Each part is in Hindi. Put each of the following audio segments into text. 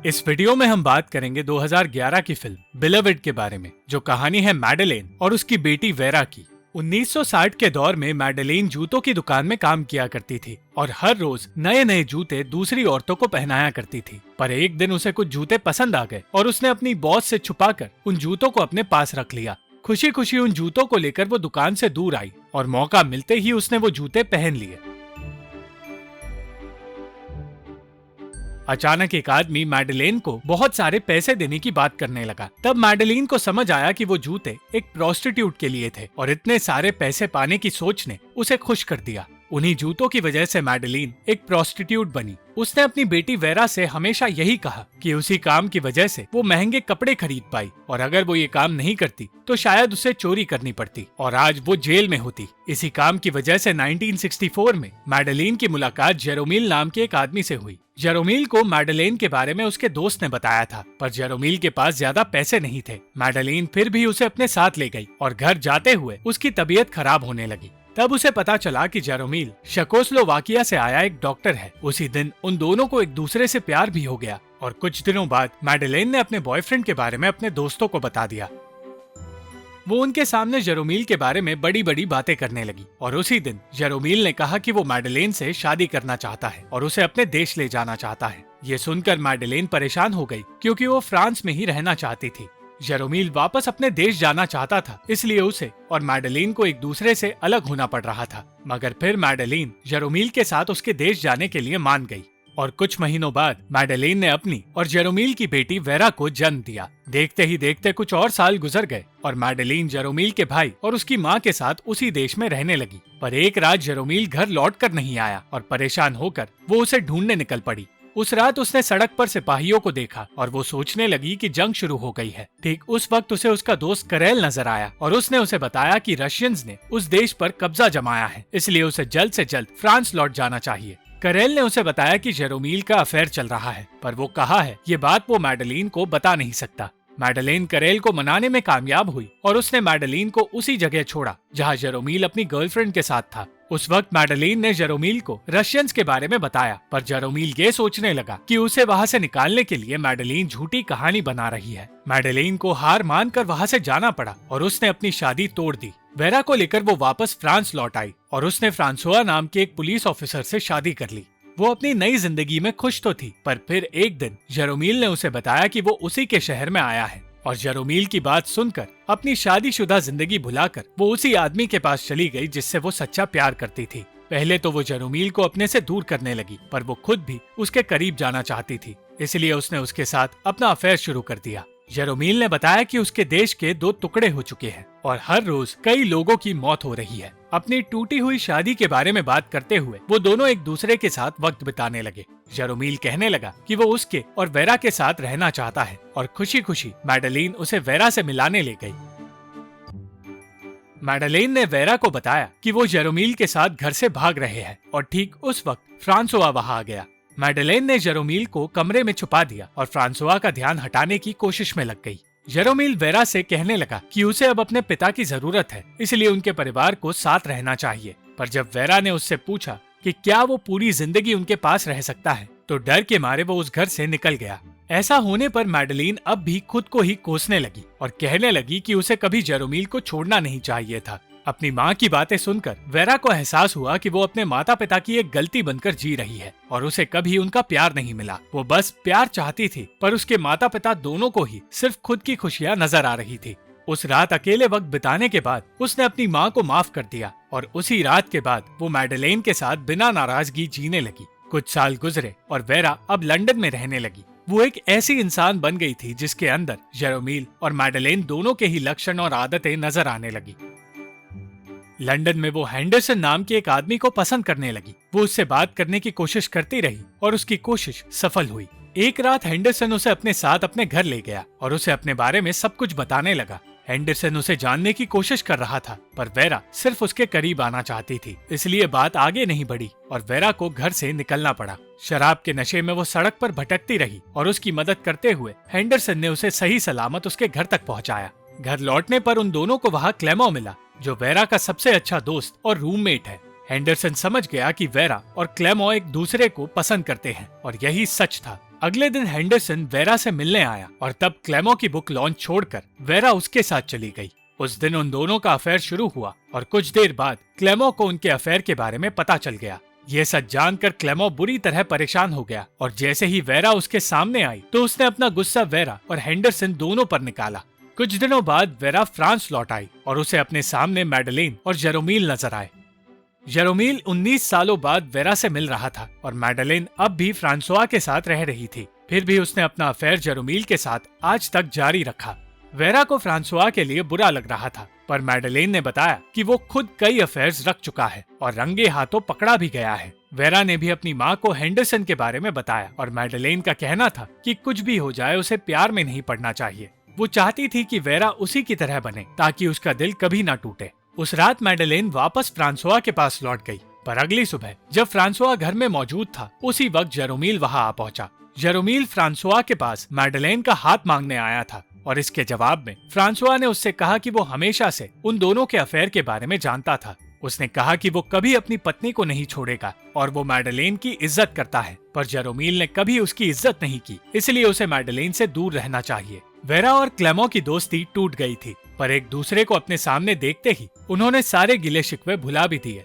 इस वीडियो में हम बात करेंगे 2011 की फिल्म बिलवड के बारे में, जो कहानी है मैडेलेन और उसकी बेटी वेरा की। 1960 के दौर में मैडेलेन जूतों की दुकान में काम किया करती थी और हर रोज नए नए जूते दूसरी औरतों को पहनाया करती थी। पर एक दिन उसे कुछ जूते पसंद आ गए और उसने अपनी बॉस से छुपाकर उन जूतों को अपने पास रख लिया। खुशी खुशी उन जूतों को लेकर वो दुकान से दूर आई और मौका मिलते ही उसने वो जूते पहन लिए। अचानक एक आदमी मैडेलेन को बहुत सारे पैसे देने की बात करने लगा। तब मैडेलेन को समझ आया कि वो जूते एक प्रोस्टिट्यूट के लिए थे और इतने सारे पैसे पाने की सोच ने उसे खुश कर दिया। उन्हीं जूतों की वजह से मैडेलेन एक प्रोस्टिट्यूट बनी। उसने अपनी बेटी वेरा से हमेशा यही कहा कि उसी काम की वजह से वो महंगे कपड़े खरीद पाई और अगर वो ये काम नहीं करती तो शायद उसे चोरी करनी पड़ती और आज वो जेल में होती। इसी काम की वजह से 1964 में मैडेलेन की मुलाकात जेरोमिल नाम के एक आदमी से हुई। जेरोमिल को मैडेलेन के बारे में उसके दोस्त ने बताया था, पर जेरोमिल के पास ज्यादा पैसे नहीं थे। मैडेलेन फिर भी उसे अपने साथ ले गई और घर जाते हुए उसकी तबीयत खराब होने लगी। तब उसे पता चला कि जेरोमिल शेकोस्लोवाकिया से आया एक डॉक्टर है। उसी दिन उन दोनों को एक दूसरे से प्यार भी हो गया और कुछ दिनों बाद मैडेलेन ने अपने बॉयफ्रेंड के बारे में अपने दोस्तों को बता दिया। वो उनके सामने जेरोमिल के बारे में बड़ी बड़ी बातें करने लगी और उसी दिन जेरोमिल ने कहा कि वो मैडेलेन से शादी करना चाहता है और उसे अपने देश ले जाना चाहता है। ये सुनकर मैडेलेन परेशान हो गई क्योंकि वो फ्रांस में ही रहना चाहती थी। जेरोमिल वापस अपने देश जाना चाहता था, इसलिए उसे और मैडेलेन को एक दूसरे से अलग होना पड़ रहा था। मगर फिर मैडेलेन जेरोमिल के साथ उसके देश जाने के लिए मान गई और कुछ महीनों बाद मैडेलेन ने अपनी और जेरोमिल की बेटी वेरा को जन्म दिया। देखते ही देखते कुछ और साल गुजर गए और मैडेलेन जेरोमिल के भाई और उसकी माँ के साथ उसी देश में रहने लगी। पर एक रात जेरोमिल घर लौट कर नहीं आया और परेशान होकर वो उसे ढूंढने निकल पड़ी। उस रात उसने सड़क पर सिपाहियों को देखा और वो सोचने लगी कि जंग शुरू हो गई है। ठीक उस वक्त उसे उसका दोस्त करेल नजर आया और उसने उसे बताया कि रशियंस ने उस देश पर कब्जा जमाया है, इसलिए उसे जल्द से जल्द फ्रांस लौट जाना चाहिए। करेल ने उसे बताया कि जेरोमिल का अफेयर चल रहा है, पर वो कहा है ये बात वो मैडेलेन को बता नहीं सकता। मैडेलेन करेल को मनाने में कामयाब हुई और उसने मैडेलेन को उसी जगह छोड़ा जहाँ जेरोमिल अपनी गर्लफ्रेंड के साथ था। उस वक्त मैडेलेन ने जेरोमिल को रशियंस के बारे में बताया, पर जेरोमिल ये सोचने लगा कि उसे वहाँ से निकालने के लिए मैडेलेन झूठी कहानी बना रही है। मैडेलेन को हार मानकर वहाँ से जाना पड़ा और उसने अपनी शादी तोड़ दी। वेरा को लेकर वो वापस फ्रांस लौट आई और उसने फ्रांसुआ नाम के एक पुलिस ऑफिसर से शादी कर ली। वो अपनी नई जिंदगी में खुश तो थी, पर फिर एक दिन जेरोमिल ने उसे बताया कि वो उसी के शहर में आया है और जेरोमिल की बात सुनकर अपनी शादीशुदा जिंदगी भुलाकर वो उसी आदमी के पास चली गई जिससे वो सच्चा प्यार करती थी। पहले तो वो जेरोमिल को अपने से दूर करने लगी, पर वो खुद भी उसके करीब जाना चाहती थी, इसलिए उसने उसके साथ अपना अफेयर शुरू कर दिया। जेरोमिल ने बताया कि उसके देश के 2 टुकड़े हो चुके हैं और हर रोज कई लोगों की मौत हो रही है। अपनी टूटी हुई शादी के बारे में बात करते हुए वो दोनों एक दूसरे के साथ वक्त बिताने लगे। जेरोमिल कहने लगा कि वो उसके और वेरा के साथ रहना चाहता है और खुशी खुशी मैडेलेन उसे वेरा से मिलाने ले गई। मैडेलेन ने वेरा को बताया कि वो जेरोमिल के साथ घर से भाग रहे हैं और ठीक उस वक्त फ्रांसुआ वहां आ गया। मैडेलेन ने जेरोमिल को कमरे में छुपा दिया और फ्रांसुआ का ध्यान हटाने की कोशिश में लग गई। जेरोमिल वेरा से कहने लगा कि उसे अब अपने पिता की जरूरत है, इसलिए उनके परिवार को साथ रहना चाहिए। पर जब वेरा ने उससे पूछा कि क्या वो पूरी जिंदगी उनके पास रह सकता है, तो डर के मारे वो उस घर से निकल गया। ऐसा होने पर मैडेलेन अब भी खुद को ही कोसने लगी और कहने लगी कि उसे कभी जेरोमिल को छोड़ना नहीं चाहिए था। अपनी माँ की बातें सुनकर वेरा को एहसास हुआ कि वो अपने माता पिता की एक गलती बनकर जी रही है और उसे कभी उनका प्यार नहीं मिला। वो बस प्यार चाहती थी, पर उसके माता पिता दोनों को ही सिर्फ खुद की खुशियाँ नजर आ रही थी। उस रात अकेले वक्त बिताने के बाद उसने अपनी माँ को माफ कर दिया और उसी रात के बाद वो मैडेलेन के साथ बिना नाराजगी जीने लगी। कुछ साल गुजरे और वेरा अब लंदन में रहने लगी। वो एक ऐसी इंसान बन गई थी जिसके अंदर जेरोमिल और मैडेलेन दोनों के ही लक्षण और आदतें नजर आने लगी। लंदन में वो हेंडरसन नाम के एक आदमी को पसंद करने लगी। वो उससे बात करने की कोशिश करती रही और उसकी कोशिश सफल हुई। एक रात हेंडरसन उसे अपने साथ अपने घर ले गया और उसे अपने बारे में सब कुछ बताने लगा। हेंडरसन उसे जानने की कोशिश कर रहा था, पर वेरा सिर्फ उसके करीब आना चाहती थी, इसलिए बात आगे नहीं बढ़ी और वेरा को घर से निकलना पड़ा। शराब के नशे में वो सड़क पर भटकती रही और उसकी मदद करते हुए हेंडरसन ने उसे सही सलामत उसके घर तक पहुंचाया। घर लौटने पर उन दोनों को वहाँ क्लेमो मिला, जो वेरा का सबसे अच्छा दोस्त और रूममेट है। हेंडरसन समझ गया कि वेरा और क्लेमो एक दूसरे को पसंद करते हैं और यही सच था। अगले दिन हेंडरसन वेरा से मिलने आया और तब क्लेमो की बुक लॉन्च छोड़कर वेरा उसके साथ चली गई। उस दिन उन दोनों का अफेयर शुरू हुआ और कुछ देर बाद क्लेमो को उनके अफेयर के बारे में पता चल गया। ये सच जानकर क्लेमो बुरी तरह परेशान हो गया और जैसे ही वेरा उसके सामने आई तो उसने अपना गुस्सा वेरा और हेंडरसन दोनों पर निकाला। कुछ दिनों बाद वेरा फ्रांस लौट आई और उसे अपने सामने मैडलीन और जेरोमील नजर आए। जेरोमील 19 सालों बाद वेरा से मिल रहा था और मैडलीन अब भी फ्रांसुआ के साथ रह रही थी। फिर भी उसने अपना अफेयर जेरोमील के साथ आज तक जारी रखा। वेरा को फ्रांसुआ के लिए बुरा लग रहा था, पर मैडलीन ने बताया कि वो खुद कई अफेयर्स रख चुका है और रंगे हाथों पकड़ा भी गया है। वेरा ने भी अपनी माँ को हेंडरसन के बारे में बताया और मैडलीन का कहना था कि कुछ भी हो जाए उसे प्यार में नहीं पड़ना चाहिए। वो चाहती थी कि वेरा उसी की तरह बने ताकि उसका दिल कभी ना टूटे। उस रात मैडलीन वापस फ्रांसुआ के पास लौट गई, पर अगली सुबह जब फ्रांसुआ घर में मौजूद था उसी वक्त जेरोमील वहाँ आ पहुँचा। जेरोमील फ्रांसुआ के पास मैडलीन का हाथ मांगने आया था और इसके जवाब में फ्रांसुआ ने उससे कहा कि वो हमेशा से उन दोनों के अफेयर के बारे में जानता था। उसने कहा कि वो कभी अपनी पत्नी को नहीं छोड़ेगा और वो मैडलीन की इज्जत करता है, पर जेरोमील ने कभी उसकी इज्जत नहीं की, इसलिए उसे मैडलीन से दूर रहना चाहिए। वेरा और क्लेमो की दोस्ती टूट गई थी, पर एक दूसरे को अपने सामने देखते ही उन्होंने सारे गिले शिकवे भुला भी दिए।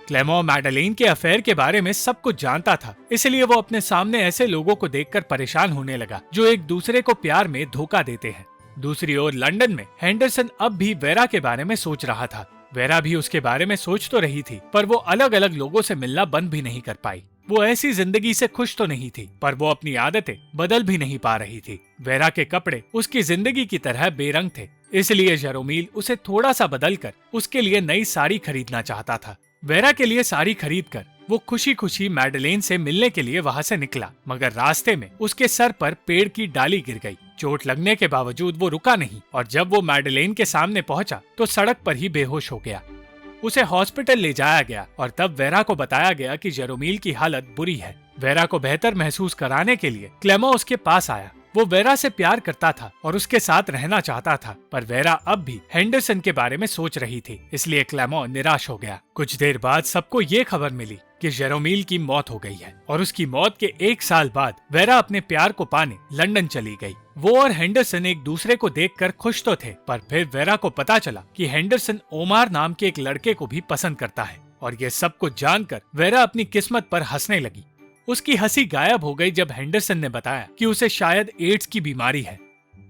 क्लेमो मैडलीन के अफेयर के बारे में सब कुछ जानता था, इसलिए वो अपने सामने ऐसे लोगों को देखकर परेशान होने लगा जो एक दूसरे को प्यार में धोखा देते हैं। दूसरी ओर लंदन में हेंडरसन अब भी वेरा के बारे में सोच रहा था। वेरा भी उसके बारे में सोच तो रही थी, पर वो अलग अलग लोगों से मिलना बंद भी नहीं कर पाई। वो ऐसी जिंदगी से खुश तो नहीं थी, पर वो अपनी आदतें बदल भी नहीं पा रही थी। वेरा के कपड़े उसकी जिंदगी की तरह बेरंग थे, इसलिए जेरोमील उसे थोड़ा सा बदलकर उसके लिए नई साड़ी खरीदना चाहता था। वेरा के लिए साड़ी खरीदकर वो खुशी खुशी मैडलीन से मिलने के लिए वहाँ से निकला, मगर रास्ते में उसके सर पर पेड़ की डाली गिर गई। चोट लगने के बावजूद वो रुका नहीं और जब वो मैडलीन के सामने पहुंचा तो सड़क पर ही बेहोश हो गया। उसे हॉस्पिटल ले जाया गया और तब वेरा को बताया गया कि जेरोमील की हालत बुरी है। वेरा को बेहतर महसूस कराने के लिए क्लेमो उसके पास आया। वो वेरा से प्यार करता था और उसके साथ रहना चाहता था, पर वेरा अब भी हेंडरसन के बारे में सोच रही थी, इसलिए क्लेमो निराश हो गया। कुछ देर बाद सबको ये खबर मिली कि जेरोमील की मौत हो गई है और उसकी मौत के 1 साल बाद वेरा अपने प्यार को पाने लंदन चली गई। वो और हेंडरसन एक दूसरे को देखकर खुश तो थे, पर फिर वेरा को पता चला कि हेंडरसन ओमार नाम के एक लड़के को भी पसंद करता है और ये सब कुछ जानकर वेरा अपनी किस्मत पर हंसने लगी। उसकी हंसी गायब हो गई जब हेंडरसन ने बताया कि उसे शायद एड्स की बीमारी है।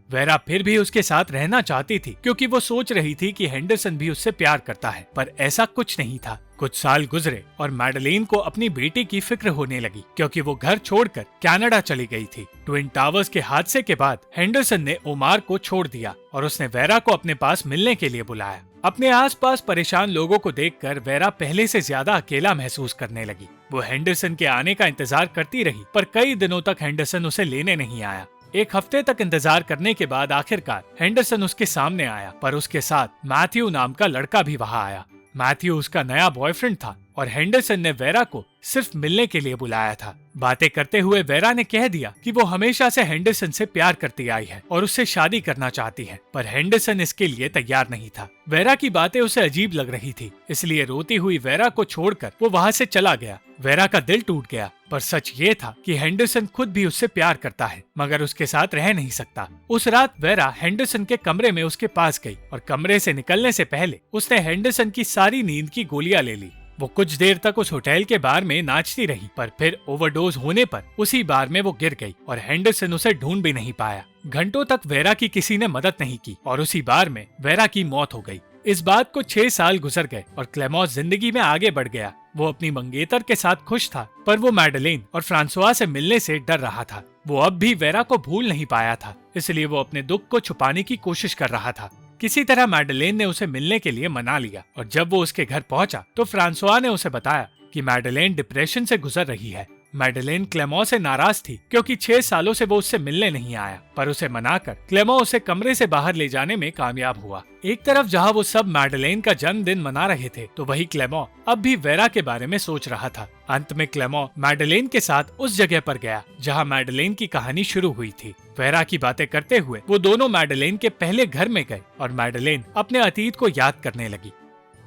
वेरा फिर भी उसके साथ रहना चाहती थी क्योंकि वो सोच रही थी कि हेंडरसन भी उससे प्यार करता है, पर ऐसा कुछ नहीं था। कुछ साल गुजरे और मैडलीन को अपनी बेटी की फिक्र होने लगी क्योंकि वो घर छोड़कर कनाडा चली गई थी। ट्विन टावर्स के हादसे के बाद हेंडरसन ने ओमार को छोड़ दिया और उसने वेरा को अपने पास मिलने के लिए बुलाया। अपने आसपास परेशान लोगों को देखकर वेरा पहले से ज्यादा अकेला महसूस करने लगी। वो हेंडरसन के आने का इंतजार करती रही, पर कई दिनों तक हेंडरसन उसे लेने नहीं आया। 1 हफ्ते तक इंतजार करने के बाद आखिरकार हेंडरसन उसके सामने आया, पर उसके साथ मैथ्यू नाम का लड़का भी वहाँ आया। मैथ्यू उसका नया बॉयफ्रेंड था और हेंडरसन ने वेरा को सिर्फ मिलने के लिए बुलाया था। बातें करते हुए वेरा ने कह दिया कि वो हमेशा से हेंडरसन से प्यार करती आई है और उससे शादी करना चाहती है, पर हेंडरसन इसके लिए तैयार नहीं था। वेरा की बातें उसे अजीब लग रही थी, इसलिए रोती हुई वेरा को छोड़कर वो वहाँ से चला गया। वेरा का दिल टूट गया, पर सच ये था कि हेंडरसन खुद भी उससे प्यार करता है, मगर उसके साथ रह नहीं सकता। उस रात वेरा हेंडरसन के कमरे में उसके पास गई और कमरे से निकलने से पहले उसने हेंडरसन की सारी नींद की गोलियां ले ली। वो कुछ देर तक उस होटल के बार में नाचती रही, पर फिर ओवरडोज होने पर उसी बार में वो गिर गई और हेंडरसन उसे ढूंढ भी नहीं पाया। घंटों तक वेरा की किसी ने मदद नहीं की और उसी बार में वेरा की मौत हो गई। इस बात को 6 साल गुजर गए और क्लेमो जिंदगी में आगे बढ़ गया। वो अपनी मंगेतर के साथ खुश था, पर वो मैडलीन और फ्रांसुआ से मिलने से डर रहा था। वो अब भी वेरा को भूल नहीं पाया था, इसलिए वो अपने दुख को छुपाने की कोशिश कर रहा था। किसी तरह मैडलीन ने उसे मिलने के लिए मना लिया और जब वो उसके घर पहुंचा तो फ्रांसुआ ने उसे बताया कि मैडलीन डिप्रेशन से गुजर रही है। मैडलीन क्लेमो से नाराज थी क्योंकि 6 सालों से वो उससे मिलने नहीं आया, पर उसे मनाकर क्लेमो उसे कमरे से बाहर ले जाने में कामयाब हुआ। एक तरफ जहाँ वो सब मैडलीन का जन्मदिन मना रहे थे, तो वही क्लेमो अब भी वेरा के बारे में सोच रहा था। अंत में क्लेमो मैडलीन के साथ उस जगह पर गया जहाँ मैडलीन की कहानी शुरू हुई थी। वेरा की बातें करते हुए वो दोनों मैडलीन के पहले घर में गए और मैडलीन अपने अतीत को याद करने लगी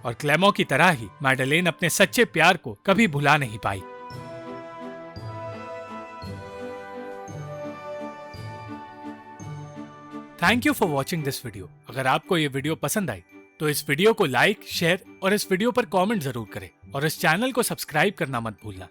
और क्लेमो की तरह ही मैडलीन अपने सच्चे प्यार को कभी भुला नहीं पाई। Thank you for watching this video. अगर आपको ये वीडियो पसंद आई तो इस वीडियो को लाइक, शेयर और इस वीडियो पर कमेंट जरूर करें और इस चैनल को सब्सक्राइब करना मत भूलना।